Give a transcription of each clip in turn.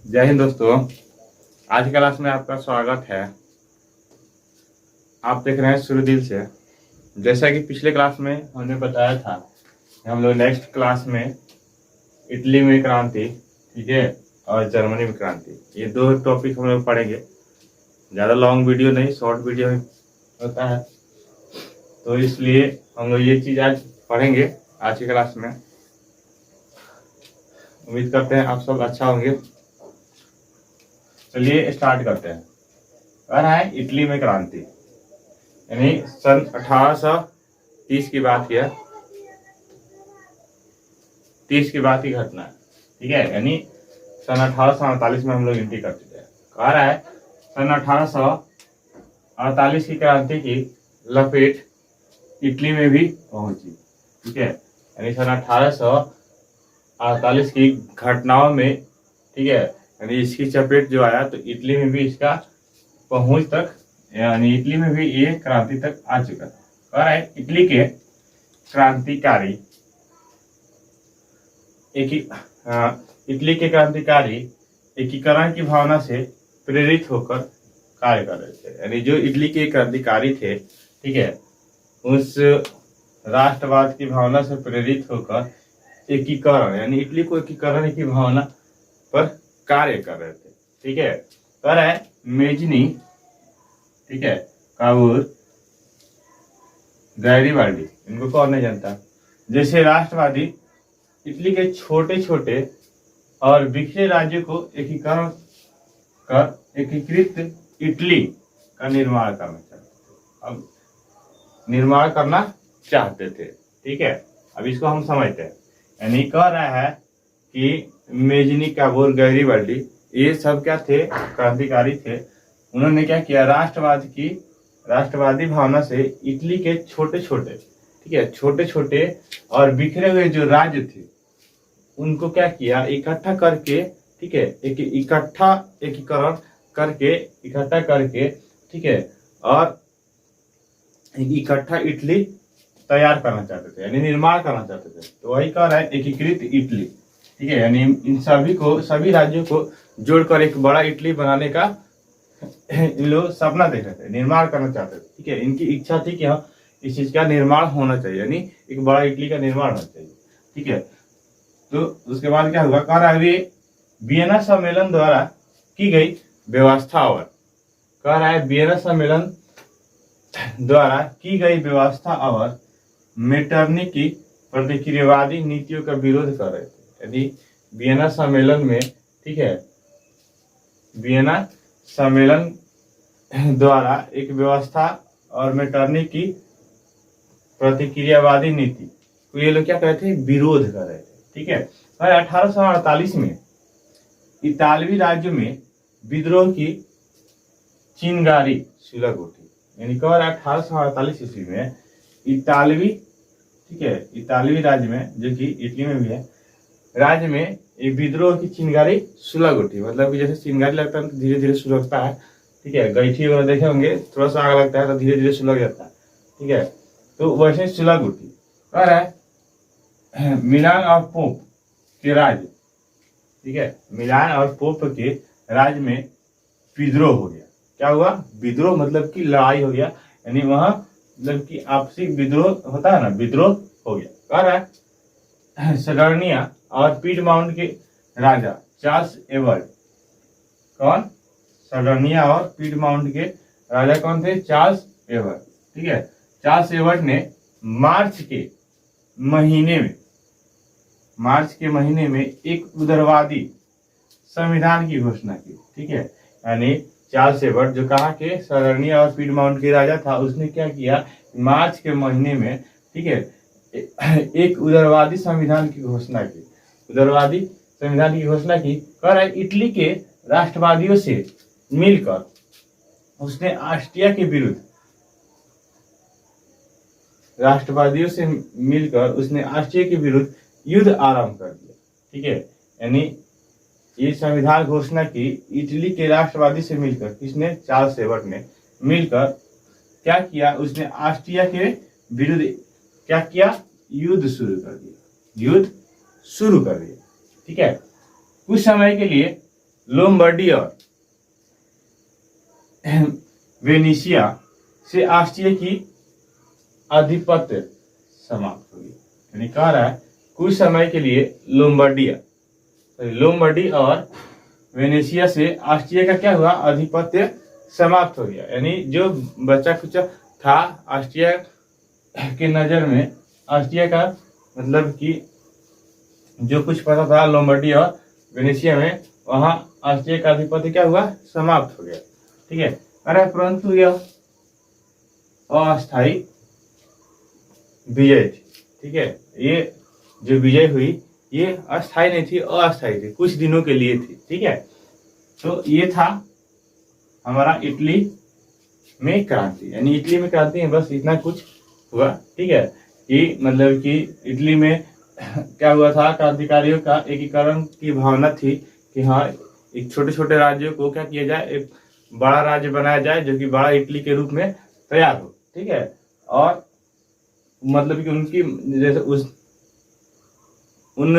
जय हिंद दोस्तों। आज की क्लास में आपका स्वागत है। आप देख रहे हैं शुरू दिल से। जैसा कि पिछले क्लास में हमने बताया था कि हम लोग नेक्स्ट क्लास में इटली में क्रांति, ठीक है, और जर्मनी में क्रांति, ये दो टॉपिक हम लोग पढ़ेंगे। ज़्यादा लॉन्ग वीडियो नहीं, शॉर्ट वीडियो होता है, तो इसलिए हम लोग ये चीज़ आज पढ़ेंगे आज की क्लास में। उम्मीद करते हैं आप सब अच्छा होंगे। चलिए स्टार्ट करते हैं। कह रहा है इटली में क्रांति, यानी सन 1830 की बात है, 30 की बात की घटना है, ठीक है। यानी सन 1848 में हम लोग एंट्री कर चुके हैं। कह रहा है सन 1848 की क्रांति की लपेट इटली में भी पहुंची, ठीक है। यानी सन 1848 की घटनाओं में, ठीक है, यानी इसकी चपेट जो आया तो इटली में भी इसका पहुंच तक, यानी इटली में भी ये क्रांति तक आ चुका है। कह रहा है इटली के क्रांतिकारी एकीकरण की भावना से प्रेरित होकर कार्य कर रहे थे। यानी जो इटली के क्रांतिकारी थे, ठीक है, उस राष्ट्रवाद की भावना से प्रेरित होकर एकीकरण, यानी इटली को एकीकरण की भावना पर कार्य कर रहे थे, ठीक है। कह रहा है मेजनी, ठीक है, काबूल, गैरीबाल्डी, इनको कौन नहीं जानता, जैसे राष्ट्रवादी इटली के छोटे छोटे और बिखरे राज्यों को एकीकरण कर एकीकृत इटली का निर्माण करना चाहते थे। अब निर्माण करना चाहते थे, ठीक है। अब इसको हम समझते हैं। यानी कह रहा है कि मेजनी, काबूल, गैरीबाल्डी, ये सब क्या थे? क्रांतिकारी थे। उन्होंने क्या किया? राष्ट्रवादी भावना से इटली के छोटे छोटे, ठीक है, छोटे छोटे और बिखरे हुए जो राज्य थे उनको क्या किया? इकट्ठा करके, ठीक है, एकीकरण करके, इकट्ठा करके, ठीक है, और इकट्ठा इटली तैयार करना चाहते थे, यानी निर्माण करना चाहते थे। तो वही कह रहा है एकीकृत इटली, ठीक है। यानी इन सभी राज्यों को जोड़कर एक बड़ा इटली बनाने का इन लोग सपना देख रहे थे, निर्माण करना चाहते थे, ठीक है। इनकी इच्छा थी कि हाँ, इस चीज का निर्माण होना चाहिए, यानी एक बड़ा इटली का निर्माण होना चाहिए, ठीक है। तो उसके बाद क्या हुआ? कह रहा है वियना सम्मेलन द्वारा की गई व्यवस्था, और कह रहा है वियना सम्मेलन द्वारा की गई व्यवस्था और मेटरनी की प्रतिक्रियावादी नीतियों का विरोध कर रहे थे। यदि वियना सम्मेलन में, ठीक है, वियना सम्मेलन द्वारा एक व्यवस्था और मेटरनी की प्रतिक्रियावादी नीति को ये लोग क्या कर रहे थे? विरोध कर रहे थे, ठीक है। 1848 में इतालवी राज्य में विद्रोह की चिंगारी सुलग उठी। यानी कह रहा है 1848 ईस्वी में इतालवी, ठीक है, इतालवी राज्य में, जो कि इटली में भी है, राज्य में एक विद्रोह की चिंगारी सुलग उठी। मतलब कि जैसे चिंगारी लगता है तो धीरे धीरे सुलगता है, ठीक है। गैठी वगैरह देखे होंगे, थोड़ा सा आग लगता है तो धीरे धीरे सुलग जाता है, ठीक है। तो वैसे सुलग उठी। कह रहा है मिलान और पोप के राज्य, ठीक है, मिलान और पोप के राज्य में विद्रोह हो गया। क्या हुआ? विद्रोह मतलब कि लड़ाई हो गया, यानी वहां मतलब कि आपसी विद्रोह होता है ना, विद्रोह हो गया। कह रहा है सडर्निया और पीडमाउंट के राजा चार्ल्स एवर्ड, कौन? सडर्निया और पीडमाउंट के राजा कौन थे? चार्ल्स एवर्ड, ठीक है। चार्ल्स एवर्ड ने मार्च के महीने में एक उदारवादी संविधान की घोषणा की, ठीक है। यानी चार्ल्स एवर्ड जो कहा के सडर्निया और पीडमाउंट के राजा था, उसने क्या किया? मार्च के महीने में, ठीक है, एक उदारवादी संविधान की घोषणा की। उदारवादी संविधान की घोषणा की। कह रहा है इटली के राष्ट्रवादियों से मिलकर उसने ऑस्ट्रिया के विरुद्ध, युद्ध आरंभ कर दिया, ठीक है। यानी ये संविधान घोषणा की इटली के राष्ट्रवादी से मिलकर, किसने? चार्ल्स एवर्ड ने मिलकर क्या किया? उसने ऑस्ट्रिया के विरुद्ध क्या किया? युद्ध शुरू कर दिया, ठीक है। कुछ समय के लिए लोम्बार्डी और वेनेशिया से ऑस्ट्रिया की आधिपत्य समाप्त हो गई। यानी कह रहा है कुछ समय के लिए लोम्बार्डी और वेनेशिया से ऑस्ट्रिया का क्या हुआ, आधिपत्य समाप्त हो गया। यानी जो बचा खुचा था ऑस्ट्रिया की नजर में, ऑस्ट्रिया का मतलब कि जो कुछ पता था लोम्बार्डी और वेनेशिया में, वहां ऑस्ट्रिया का आधिपत्य क्या हुआ, समाप्त हो गया। ठीक है, अरे परंतु यह अस्थायी विजय थी। ठीक है, ये जो विजय हुई ये अस्थायी नहीं थी, अस्थायी थी, कुछ दिनों के लिए थी। ठीक है, तो ये था हमारा इटली में क्रांति। यानी इटली में क्रांति है, बस इतना कुछ हुआ। ठीक है, कि मतलब कि इटली में क्या हुआ था, क्रांतिकारियों का एकीकरण की भावना थी कि हाँ एक छोटे छोटे राज्यों को क्या किया जाए, एक बड़ा राज्य बनाया जाए जो कि बड़ा इटली के रूप में तैयार हो। ठीक है, और मतलब कि उनकी जैसे उन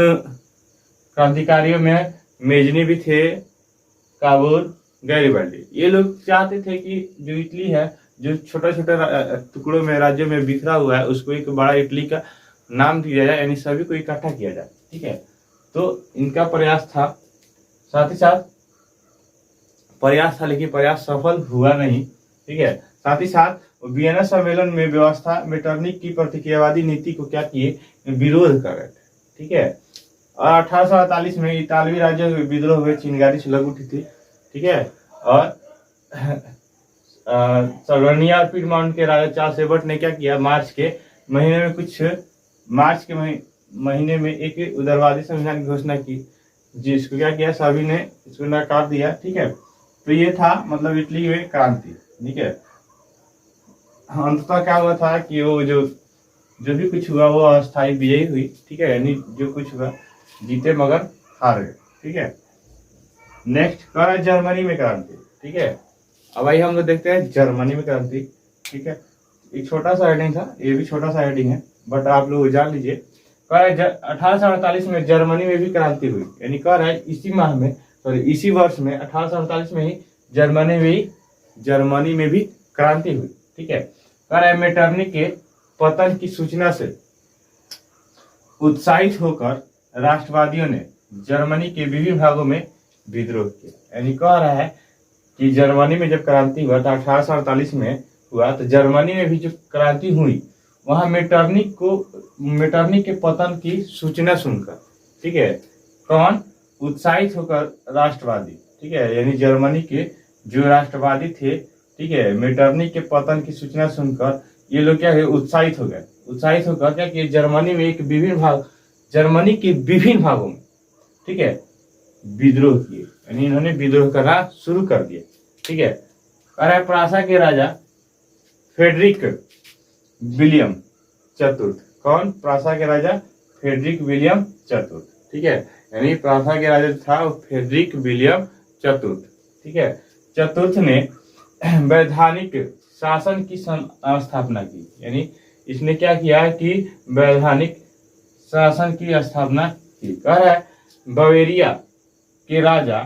क्रांतिकारियों में मेजनी भी थे, काबूल, गैरिबाल्डी। ये लोग चाहते थे कि जो इटली है, जो छोटे छोटे टुकड़ों में राज्यों में बिखरा हुआ है, उसको एक बड़ा इटली का नाम दिया जाए, यानी सभी को इकट्ठा किया जाए। ठीक है, तो इनका प्रयास था, साथ ही साथ प्रयास था, लेकिन प्रयास सफल हुआ नहीं। ठीक है, साथ ही साथ वियना सम्मेलन में व्यवस्था मेटरनिक की प्रतिक्रियावादी नीति को क्या किए, विरोध कर रहे थे। ठीक है, और 1848 में इतालवी राज्य विद्रोह हुए, चिंगारी सुलग उठी थी। ठीक है, और सर्वनिया और पीडमाउंट के राजा चार्ल्स एबर्ट ने क्या किया, मार्च के महीने में एक उदारवादी संविधान की घोषणा की, जिसको क्या किया, सभी ने इसको नकार दिया। ठीक है, तो ये था मतलब इटली में क्रांति। ठीक है, अंततः क्या हुआ था कि वो जो भी कुछ हुआ वो अस्थायी विजयी हुई। ठीक है, यानी जो कुछ हुआ, जीते मगर हार गए। ठीक है, नेक्स्ट क्या है, जर्मनी में क्रांति। ठीक है, अब आइए हम लोग देखते हैं जर्मनी में क्रांति। ठीक है, एक छोटा सा हेडिंग था, ये भी छोटा सा हेडिंग है, बट आप लोग जान लीजिए। 1848 में जर्मनी में भी क्रांति हुई। यानी कह रहा है इसी वर्ष में 1848 में ही जर्मनी में भी क्रांति हुई। ठीक है, कह रहा है मेटरनिक के पतन की सूचना से उत्साहित होकर राष्ट्रवादियों ने जर्मनी के विभिन्न भागों में विद्रोह किया। यानी कह रहा है कि जर्मनी में जब क्रांति हुआ था 1848 में हुआ, तो जर्मनी में भी जो क्रांति हुई वहां मेटरनिक के पतन की सूचना सुनकर, ठीक है, कौन उत्साहित होकर राष्ट्रवादी, ठीक है, यानी जर्मनी के जो राष्ट्रवादी थे, ठीक है, मेटरनिक के पतन की सूचना सुनकर ये लोग क्या है, उत्साहित हो गए। उत्साहित होकर क्या कि जर्मनी के विभिन्न भागों में, ठीक है, विद्रोह किए। यानी इन्होंने विद्रोह करना शुरू कर दिया। ठीक है, कह रहा है प्रासा के राजा फ्रेडरिक विलियम चतुर्थ। कौन? प्रासा के राजा फ्रेडरिक विलियम चतुर्थ। ठीक है, यानी प्रासा के राजा था फ्रेडरिक विलियम चतुर्थ। ठीक है, चतुर्थ ने वैधानिक शासन की स्थापना की। यानी इसने क्या किया कि वैधानिक शासन की स्थापना की। कह रहा है बवेरिया के राजा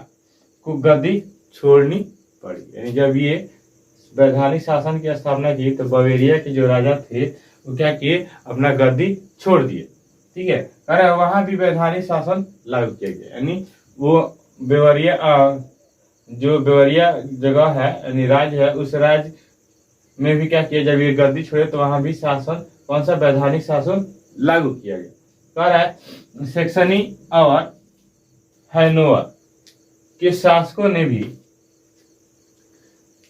को गद्दी छोड़नी पड़ी। यानी जब ये वैधानिक शासन की स्थापना की तो बवेरिया के जो राजा थे वो क्या किए, अपना गद्दी छोड़ दिए। ठीक है, कह रहा है वहां भी वैधानिक शासन लागू किया गया। यानी वो बेवरिया जगह है, यानी राज्य है, उस राज्य में भी क्या किया, जब ये गद्दी छोड़े तो वहां भी शासन, कौन सा, वैधानिक शासन लागू किया गया। कह रहा है सेक्सनी और हैनोवर के शासकों ने भी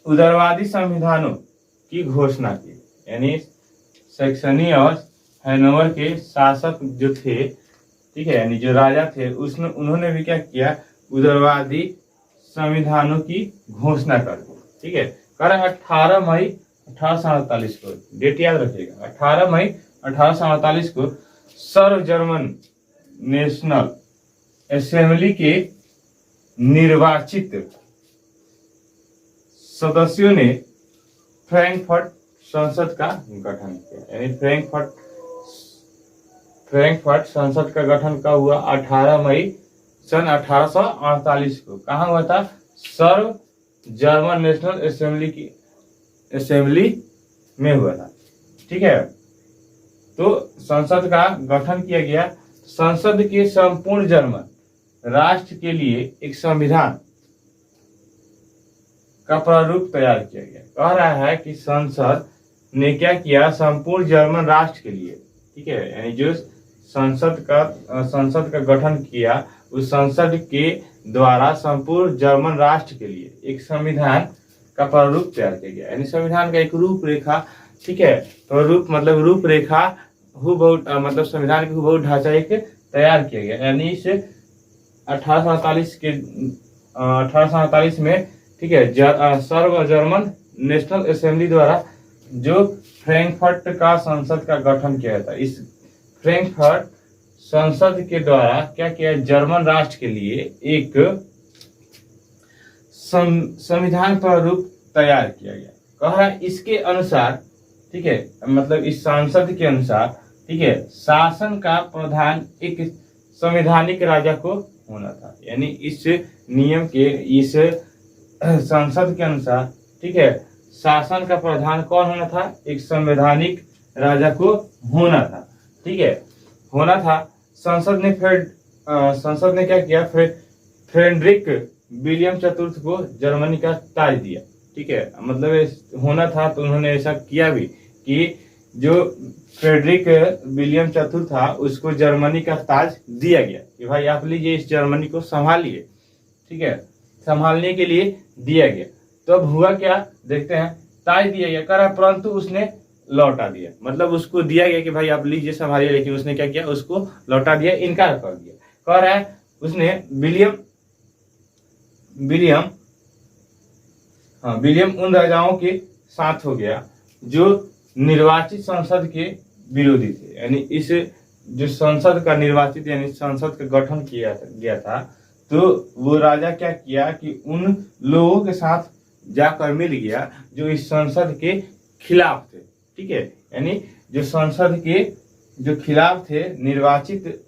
उदारवादी संविधानों की घोषणा की। यानी सेक्सनी और हैनोवर के शासक जो थे, ठीक है, यानी जो राजा थे, उन्होंने भी क्या किया, उदारवादी संविधानों की घोषणा कर दी। ठीक है, कह रहा है 18 मई 1848 को, डेट याद रखिएगा, 18 मई 1848 को सर्व जर्मन नेशनल असेंबली के निर्वाचित सदस्यों ने फ्रैंकफर्ट संसद का गठन किया। यानी फ्रैंकफर्ट संसद का गठन कब हुआ, 18 मई सन 1848 को। कहाँ हुआ था? सर्व जर्मन नेशनल असेंबली में हुआ था। ठीक है, तो संसद का गठन किया गया। संसद के संपूर्ण जर्मन राष्ट्र के लिए एक संविधान का प्रारूप तैयार किया गया। कह रहा है कि संसद ने क्या किया? संपूर्ण जर्मन राष्ट्र के लिए, ठीक है, यानी जो संसद का गठन किया, उस संसद के द्वारा संपूर्ण जर्मन राष्ट्र के लिए एक संविधान का प्रारूप तैयार किया गया, यानी संविधान का एक रूपरेखा। ठीक है, प्रारूप मतलब रूपरेखा, मतलब संविधान का हुबहू ढांचा एक तैयार किया गया। यानी इस 1848 में, ठीक है, सर्व जर्मन नेशनल असेंबली द्वारा जो फ्रैंकफर्ट का संसद का गठन किया था, इस फ्रैंकफर्ट संसद के द्वारा क्या किया? जर्मन राष्ट्र के लिए एक संविधान प्रारूप तैयार किया गया। कह रहा है इसके अनुसार, ठीक है, मतलब इस संसद के अनुसार, ठीक है, शासन का प्रधान एक संवैधानिक राजा को होना था। यानी इस नियम के, इस संसद के अनुसार, ठीक है, शासन का प्रधान कौन होना था? एक संवैधानिक राजा को होना था। ठीक है, होना था। संसद ने क्या किया? फ्रेडरिक विलियम चतुर्थ को जर्मनी का ताज दिया। ठीक है, मतलब होना था तो उन्होंने ऐसा किया भी कि जो फ्रेडरिक विलियम चतुर्थ था उसको जर्मनी का ताज दिया गया कि भाई आप लीजिए, इस जर्मनी को संभालिए। ठीक है, संभालने के लिए दिया गया। तो अब हुआ क्या देखते हैं। ताज दिया गया, करा, परंतु उसने लौटा दिया। मतलब उसको दिया गया कि भाई आप लीजिए संभालिए, लेकिन उसने क्या किया? उसको लौटा दिया, इनकार कर दिया। कह रहा है उसने विलियम उन राजाओं के साथ हो गया जो निर्वाचित संसद के विरोधी थे। यानी इस जो संसद का निर्वाचित, यानी संसद का गठन किया गया था, तो वो राजा क्या किया कि उन लोगों के साथ जाकर मिल गया जो इस संसद के खिलाफ थे। ठीक है, यानी जो संसद के जो खिलाफ थे, निर्वाचित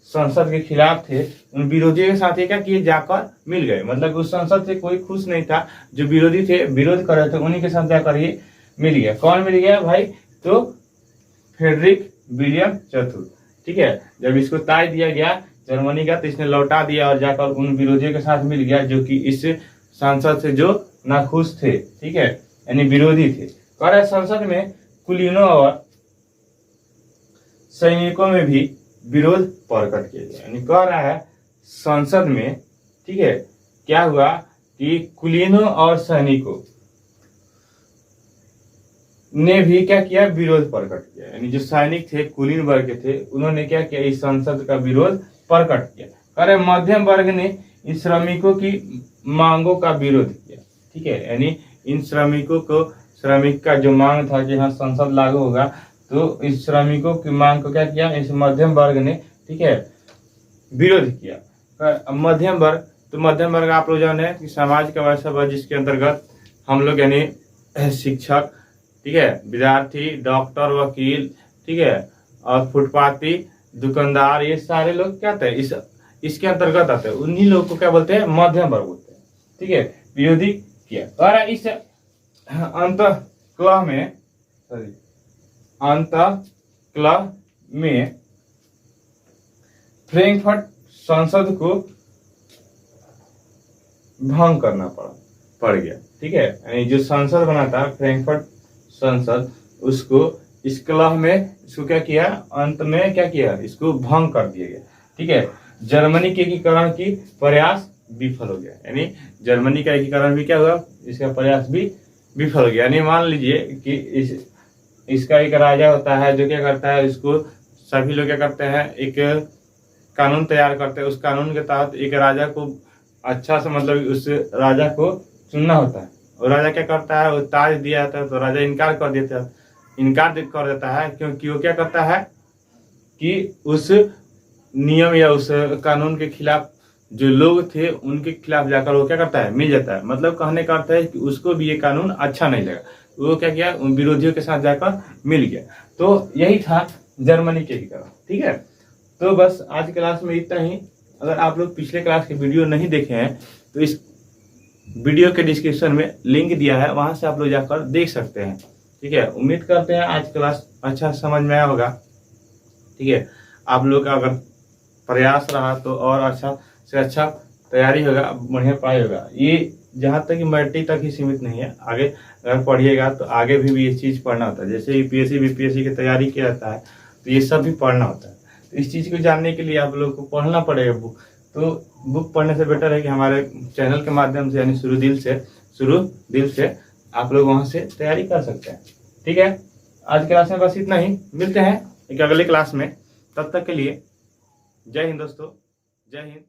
संसद के खिलाफ थे, उन विरोधियों के साथ क्या किए? जाकर मिल गए। मतलब उस संसद से कोई खुश नहीं था, जो विरोधी थे, विरोध कर रहे थे, उन्हीं के साथ जाकर ये मिल गया। कौन मिल गया भाई? तो फ्रेडरिक विलियम चतुर्थ। ठीक है, जब इसको ताज दिया गया जर्मनी का, तो इसने लौटा दिया और जाकर उन विरोधियों के साथ मिल गया जो कि इस संसद से जो नाखुश थे। ठीक है, यानी विरोधी थे। कह रहे संसद में कुलीनों और सैनिकों में भी विरोध प्रकट किया गया। यानी कह रहा है संसद में, ठीक है, क्या हुआ कि कुलीनों और सैनिकों ने भी क्या किया? विरोध प्रकट किया। यानी जो सैनिक थे, कुलीन वर्ग के थे, उन्होंने क्या किया? इस संसद का विरोध प्रकट किया। कह रहे मध्यम वर्ग ने इन श्रमिकों की मांगों का विरोध किया। ठीक है, यानी इन श्रमिकों को, श्रमिक का जो मांग था कि हाँ संसद लागू होगा, तो इस श्रमिकों की मांग को क्या किया? इस मध्यम वर्ग ने, ठीक है, विरोध किया। मध्यम वर्ग, तो मध्यम वर्ग आप लोग जाने कि समाज का वैसा वर्ग जिसके अंतर्गत हम लोग यानी शिक्षक, ठीक है, विद्यार्थी, डॉक्टर, वकील, ठीक है, और फुटपाथी, दुकानदार, ये सारे लोग क्या थे? इसके अंतर्गत आते हैं। उन्हीं लोग को क्या बोलते हैं? मध्यम वर्ग बोलते हैं। ठीक है, विरोधी किया। और इस अंतःकलह में फ्रैंकफर्ट संसद को भंग करना पड़ गया। ठीक है, यानी जो संसद बना था फ्रैंकफर्ट संसद, उसको इस कलह में इसको क्या किया? अंत में क्या किया? इसको भंग कर दिया गया। ठीक है, जर्मनी के एकीकरण की प्रयास विफल हो गया। यानी जर्मनी का एकीकरण भी क्या हुआ? इसका प्रयास भी विफल हो गया। यानी मान लीजिए कि इसका एक राजा होता है जो क्या करता है, इसको सभी लोग क्या करते हैं? एक कानून तैयार करते हैं। उस कानून के तहत एक राजा को अच्छा से, मतलब उस राजा को चुनना होता है। और राजा क्या करता है? वो ताज दिया जाता है तो राजा इनकार कर देता है, क्योंकि वो क्या करता है कि उस नियम या उस कानून के खिलाफ जो लोग थे उनके खिलाफ जाकर वो क्या करता है? मिल जाता है। मतलब कहने का अर्थ है कि उसको भी ये कानून अच्छा नहीं लगा, वो क्या किया? उन विरोधियों के साथ जाकर मिल गया। तो यही था जर्मनी के एकीकरण। ठीक है, तो बस आज क्लास में इतना ही। अगर आप लोग पिछले क्लास के वीडियो नहीं देखे हैं तो इस वीडियो के डिस्क्रिप्शन में लिंक दिया है, वहां से आप लोग जाकर देख सकते हैं। ठीक है, उम्मीद करते हैं आज क्लास अच्छा समझ में आया होगा। ठीक है, आप लोग का अगर प्रयास रहा तो और अच्छा से अच्छा तैयारी होगा, बढ़िया पढ़ाई होगा। ये जहाँ तक कि मैट्रिक तक ही सीमित नहीं है, आगे अगर पढ़िएगा तो आगे भी ये चीज़ पढ़ना होता है। जैसे यूपीएससी बीपीएससी की तैयारी किया जाता है तो ये सब भी पढ़ना होता है। तो इस चीज़ को जानने के लिए आप लोग को पढ़ना पड़ेगा बुक। तो बुक पढ़ने से बेटर है कि हमारे चैनल के माध्यम से, यानी शुरू दिल से आप लोग वहाँ से तैयारी कर सकते हैं। ठीक है, आज क्लास में बस इतना ही, मिलते हैं एक अगले क्लास में। तब तक के लिए जय हिंद दोस्तों, जय हिंद।